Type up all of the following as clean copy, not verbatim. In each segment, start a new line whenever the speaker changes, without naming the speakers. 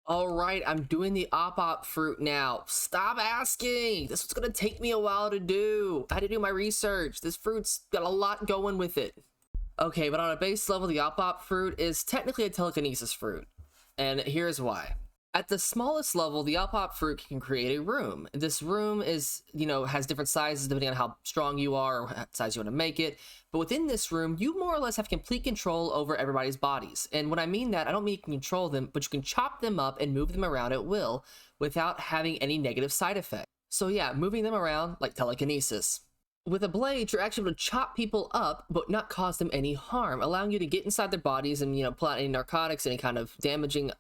All right, I'm doing the op fruit now. Stop asking. This was gonna take me a while to do. I had to do my research. This fruit's got a lot going with it. Okay, but on a base level, the op fruit is technically a telekinesis fruit. And here's why. At the smallest level, the op fruit can create a room. This room is, has different sizes depending on how strong you are or what size you want to make it. But within this room, you more or less have complete control over everybody's bodies. And when I mean that, I don't mean you can control them, but you can chop them up and move them around at will without having any negative side effects. So yeah, moving them around like telekinesis. With a blade, you're actually able to chop people up, but not cause them any harm, allowing you to get inside their bodies and, pull out any narcotics, any kind of damaging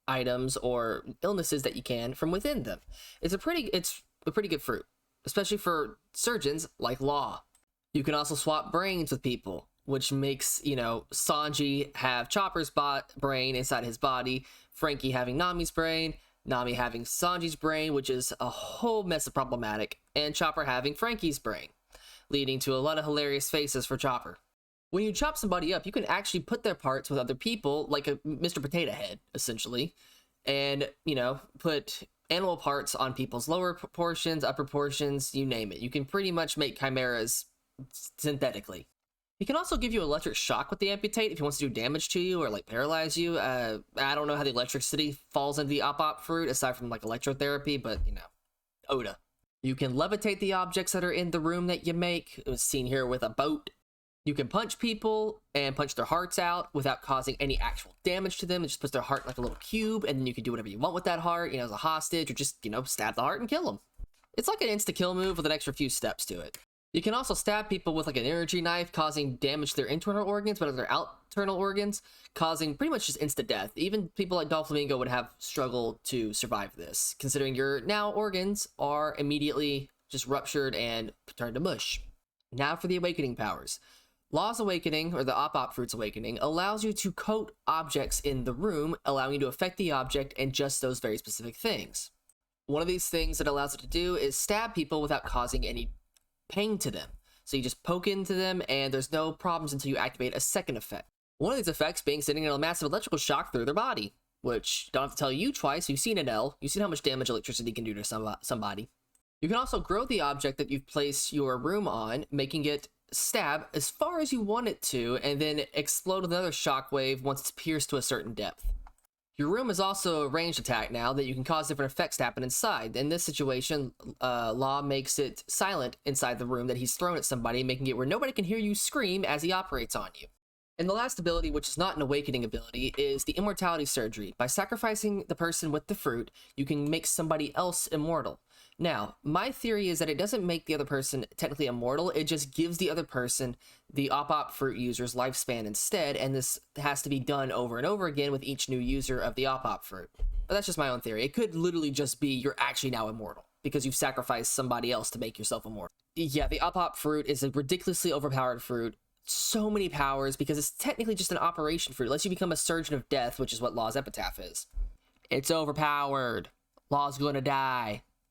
items or illnesses that you can from within them. It's a pretty good fruit, especially for surgeons like Law. You can also swap brains with people, which makes, Sanji have Chopper's brain inside his body, Frankie having Nami's brain, Nami having Sanji's brain, which is a whole mess of problematic, and Chopper having Frankie's brain, leading to a lot of hilarious faces for Chopper. When you chop somebody up, you can actually put their parts with other people, like a Mr. Potato Head, essentially, and, put animal parts on people's lower portions, upper portions, you name it. You can pretty much make chimeras synthetically. He can also give you electric shock with the amputate if he wants to do damage to you or, paralyze you. I don't know how the electricity falls into the op fruit, aside from, electrotherapy, but, Oda. You can levitate the objects that are in the room that you make. It was seen here with a boat. You can punch people and punch their hearts out without causing any actual damage to them. It just puts their heart in like a little cube, and then you can do whatever you want with that heart, as a hostage, or just, stab the heart and kill them. It's like an insta-kill move with an extra few steps to it. You can also stab people with, an energy knife, causing damage to their internal organs, but their external organs, causing pretty much just instant death. Even people like Doflamingo would have struggled to survive this, considering your now organs are immediately just ruptured and turned to mush. Now for the awakening powers. Law's Awakening, or the op fruit's awakening, allows you to coat objects in the room, allowing you to affect the object and just those very specific things. One of these things that allows it to do is stab people without causing any pain to them. So you just poke into them and there's no problems until you activate a second effect. One of these effects being sending a massive electrical shock through their body, which don't have to tell you twice. You've seen an L. You've seen how much damage electricity can do to somebody. You can also grow the object that you've placed your room on, making it stab as far as you want it to, and then explode with another shockwave once it's pierced to a certain depth. Your room is also a ranged attack now that you can cause different effects to happen inside. In this situation, Law makes it silent inside the room that he's thrown at somebody, making it where nobody can hear you scream as he operates on you. And the last ability, which is not an awakening ability, is the immortality surgery. By sacrificing the person with the fruit, you can make somebody else immortal. Now, my theory is that it doesn't make the other person technically immortal, it just gives the other person the op fruit user's lifespan instead, and this has to be done over and over again with each new user of the op fruit. But that's just my own theory. It could literally just be you're actually now immortal, because you've sacrificed somebody else to make yourself immortal. Yeah, the op fruit is a ridiculously overpowered fruit. So many powers, because it's technically just an operation fruit. It lets you become a surgeon of death, which is what Law's epitaph is. It's overpowered. Law's gonna die.